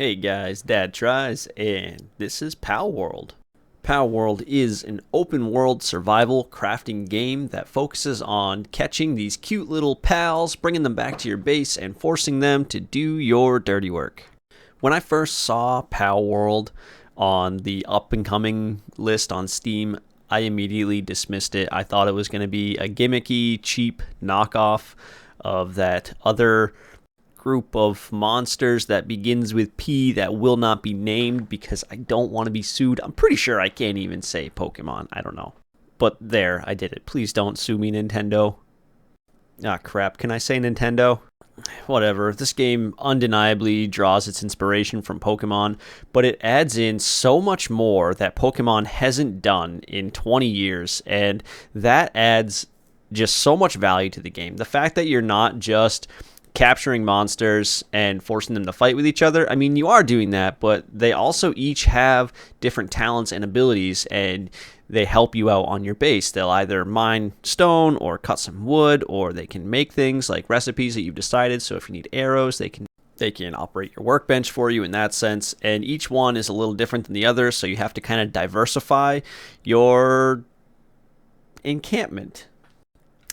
Hey guys, Dadtries, and this is Palworld. Palworld is an open world survival crafting game that focuses on catching these cute little pals, bringing them back to your base, and forcing them to do your dirty work. When I first saw Palworld on the up and coming list on Steam, I immediately dismissed it. I thought it was going to be a gimmicky, cheap knockoff of that other group of monsters that begins with P that will not be named because I don't want to be sued. I'm pretty sure I can't even say Pokemon. I don't know. But there, I did it. Please don't sue me, Nintendo. Ah, crap. Can I say Nintendo? Whatever. This game undeniably draws its inspiration from Pokemon, but it adds in so much more that Pokemon hasn't done in 20 years, and that adds just so much value to the game. The fact that you're not just capturing monsters and forcing them to fight with each other. I mean, you are doing that, but they also each have different talents and abilities, and they help you out on your base. They'll either mine stone or cut some wood, or they can make things like recipes that you've decided. So if you need arrows, they can operate your workbench for you in that sense. And each one is a little different than the other, so you have to kind of diversify your encampment.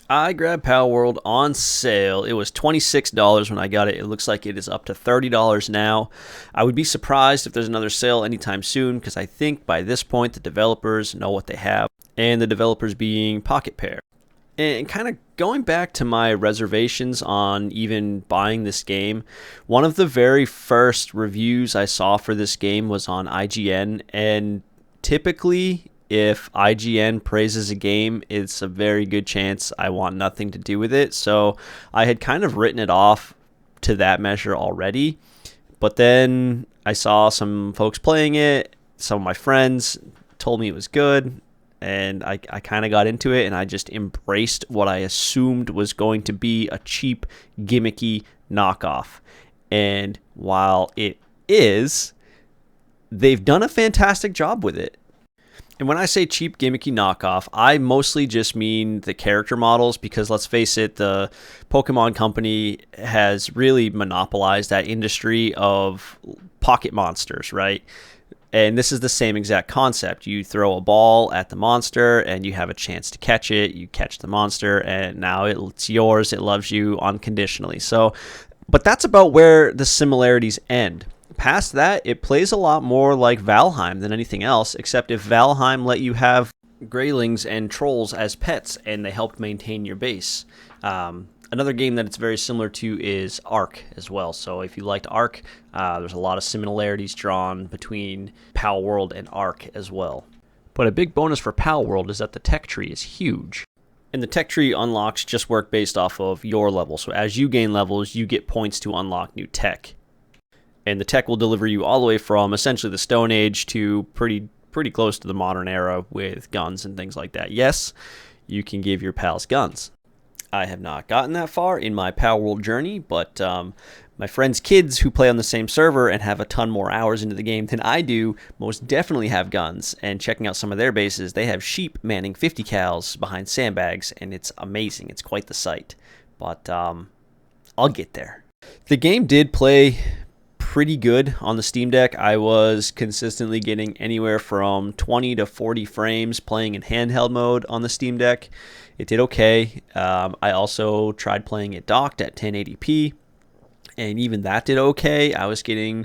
I grabbed Palworld on sale. It was $26 when I got it. It looks like it is up to $30 now. I would be surprised if there's another sale anytime soon because I think by this point the developers know what they have, and the developers being Pocket Pair. And kind of going back to my reservations on even buying this game, one of the very first reviews I saw for this game was on IGN, and typically if IGN praises a game, it's a very good chance I want nothing to do with it. So I had kind of written it off to that measure already. But then I saw some folks playing it. Some of my friends told me it was good. And I kind of got into it, and I just embraced what I assumed was going to be a cheap, gimmicky knockoff. And while it is, they've done a fantastic job with it. And when I say cheap, gimmicky knockoff, I mostly just mean the character models because, let's face it, the Pokemon Company has really monopolized that industry of pocket monsters, right? And this is the same exact concept. You throw a ball at the monster and you have a chance to catch it. You catch the monster and now it's yours. It loves you unconditionally. But that's about where the similarities end. Past that, it plays a lot more like Valheim than anything else, except if Valheim let you have Greylings and Trolls as pets and they helped maintain your base. Another game that it's very similar to is Ark as well. So if you liked Ark, there's a lot of similarities drawn between Palworld and Ark as well. But a big bonus for Palworld is that the tech tree is huge. And the tech tree unlocks just work based off of your level. So as you gain levels, you get points to unlock new tech. And the tech will deliver you all the way from essentially the Stone Age to pretty close to the modern era with guns and things like that. Yes, you can give your pals guns. I have not gotten that far in my Palworld journey, but my friends' kids who play on the same server and have a ton more hours into the game than I do most definitely have guns. And checking out some of their bases, they have sheep manning 50 cals behind sandbags, and it's amazing. It's quite the sight. But I'll get there. The game did play pretty good on the Steam Deck. I was consistently getting anywhere from 20 to 40 frames playing in handheld mode on the Steam Deck. It did okay. I also tried playing it docked at 1080p, and even that did okay. I was getting,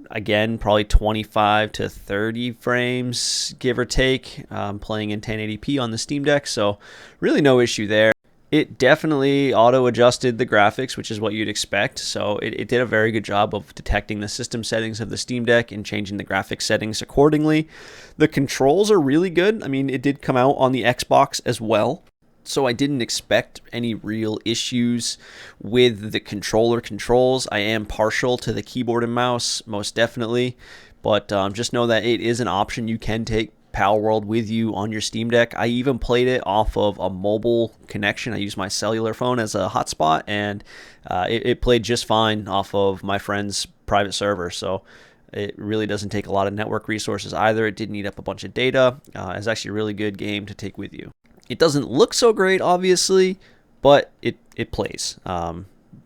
again, probably 25 to 30 frames, give or take, playing in 1080p on the Steam Deck, so really no issue there. It definitely auto-adjusted the graphics, which is what you'd expect. So it did a very good job of detecting the system settings of the Steam Deck and changing the graphics settings accordingly. The controls are really good. I mean, it did come out on the Xbox as well. So I didn't expect any real issues with the controller controls. I am partial to the keyboard and mouse, most definitely. But just know that it is an option. You can take Palworld with you on your Steam Deck. I even played it off of a mobile connection. I used my cellular phone as a hotspot, and it played just fine off of my friend's private server. So it really doesn't take a lot of network resources either. It didn't eat up a bunch of data. It's actually a really good game to take with you. It doesn't look so great, obviously, but it plays.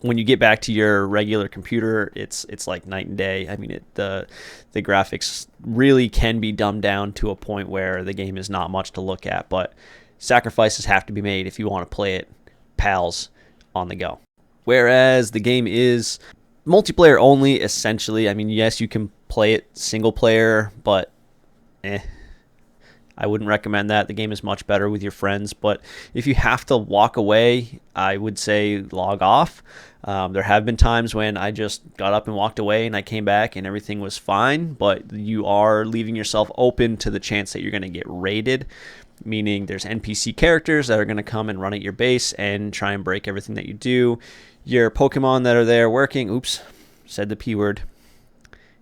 when you get back to your regular computer, it's like night and day. I mean, the graphics really can be dumbed down to a point where the game is not much to look at, but sacrifices have to be made if you want to play it pals on the go. Whereas the game is multiplayer only, essentially. I mean, yes, you can play it single player, but I wouldn't recommend that. The game is much better with your friends, but if you have to walk away, I would say log off. There have been times when I just got up and walked away and I came back and everything was fine, but you are leaving yourself open to the chance that you're going to get raided, meaning there's NPC characters that are going to come and run at your base and try and break everything that you do. Your Pokemon that are there working, oops, said the P word.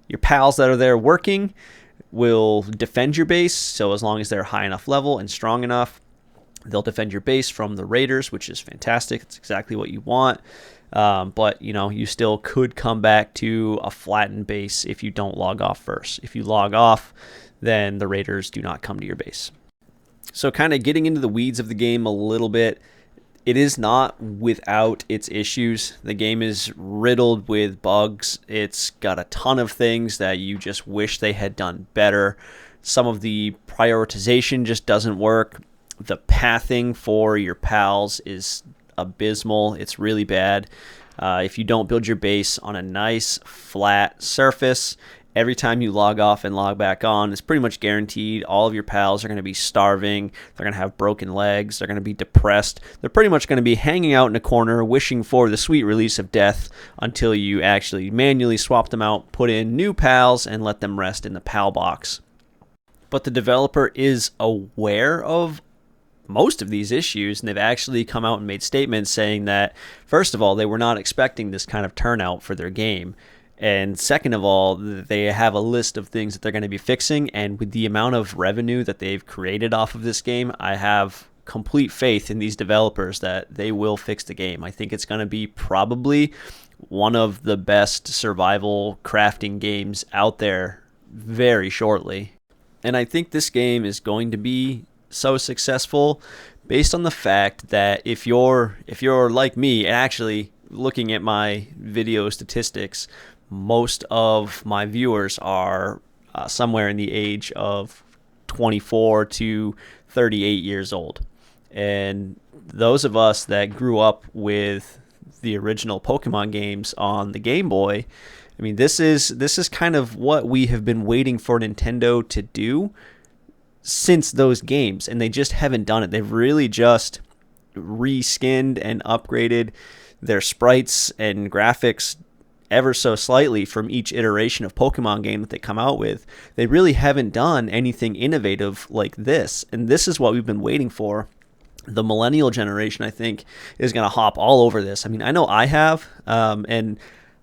Your pals that are there working will defend your base, so as long as they're high enough level and strong enough, they'll defend your base from the raiders, which is fantastic. It's exactly what you want. But you still could come back to a flattened base if you don't log off first. If you log off, then the raiders do not come to your base. So kind of getting into the weeds of the game a little bit, it is not without its issues. The game is riddled with bugs. It's got a ton of things that you just wish they had done better. Some of the prioritization just doesn't work. The pathing for your pals is abysmal. It's really bad. If you don't build your base on a nice flat surface, every time you log off and log back on, it's pretty much guaranteed all of your pals are going to be starving. They're going to have broken legs. They're going to be depressed. They're pretty much going to be hanging out in a corner wishing for the sweet release of death until you actually manually swap them out, put in new pals, and let them rest in the pal box. But the developer is aware of most of these issues, and they've actually come out and made statements saying that, first of all, they were not expecting this kind of turnout for their game. And second of all, they have a list of things that they're going to be fixing. And with the amount of revenue that they've created off of this game, I have complete faith in these developers that they will fix the game. I think it's going to be probably one of the best survival crafting games out there very shortly. And I think this game is going to be so successful based on the fact that if you're like me, and actually looking at my video statistics, most of my viewers are somewhere in the age of 24 to 38 years old. And those of us that grew up with the original Pokemon games on the Game Boy, I mean, this is kind of what we have been waiting for Nintendo to do since those games, and they just haven't done it. They've really just reskinned and upgraded their sprites and graphics ever so slightly from each iteration of Pokemon game that they come out with. They really haven't done anything innovative like this, and this is what we've been waiting for. The millennial generation, I think, is going to hop all over this. I mean, I know I have, and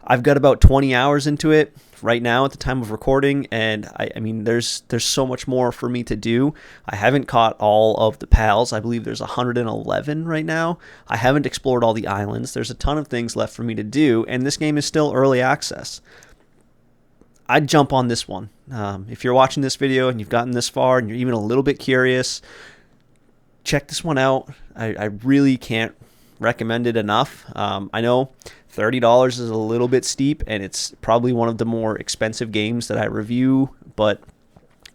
I've got about 20 hours into it right now at the time of recording, and I mean, there's so much more for me to do. I haven't caught all of the pals. I believe there's 111 right now. I haven't explored all the islands. There's a ton of things left for me to do, and this game is still early access. I'd jump on this one. If you're watching this video and you've gotten this far and you're even a little bit curious, check this one out. I really can't recommend it enough. I know $30 is a little bit steep, and it's probably one of the more expensive games that I review, but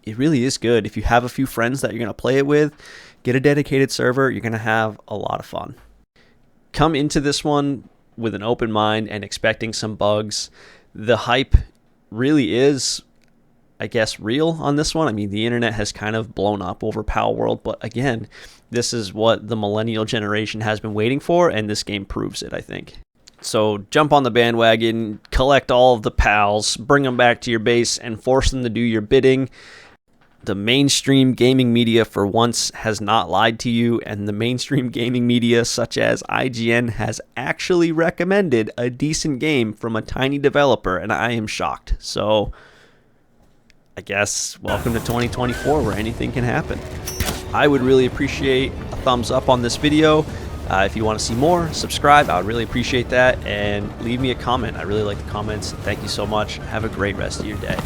it really is good. If you have a few friends that you're going to play it with, get a dedicated server. You're going to have a lot of fun. Come into this one with an open mind and expecting some bugs. The hype really is, I guess, real on this one. I mean, the internet has kind of blown up over Palworld, but again, this is what the millennial generation has been waiting for, and this game proves it, I think. So jump on the bandwagon, collect all of the pals, bring them back to your base, and force them to do your bidding. The mainstream gaming media for once has not lied to you, and the mainstream gaming media such as IGN has actually recommended a decent game from a tiny developer, and I am shocked. So I guess welcome to 2024 where anything can happen. I would really appreciate a thumbs up on this video. If you want to see more, subscribe. I would really appreciate that. And leave me a comment. I really like the comments. Thank you so much. Have a great rest of your day.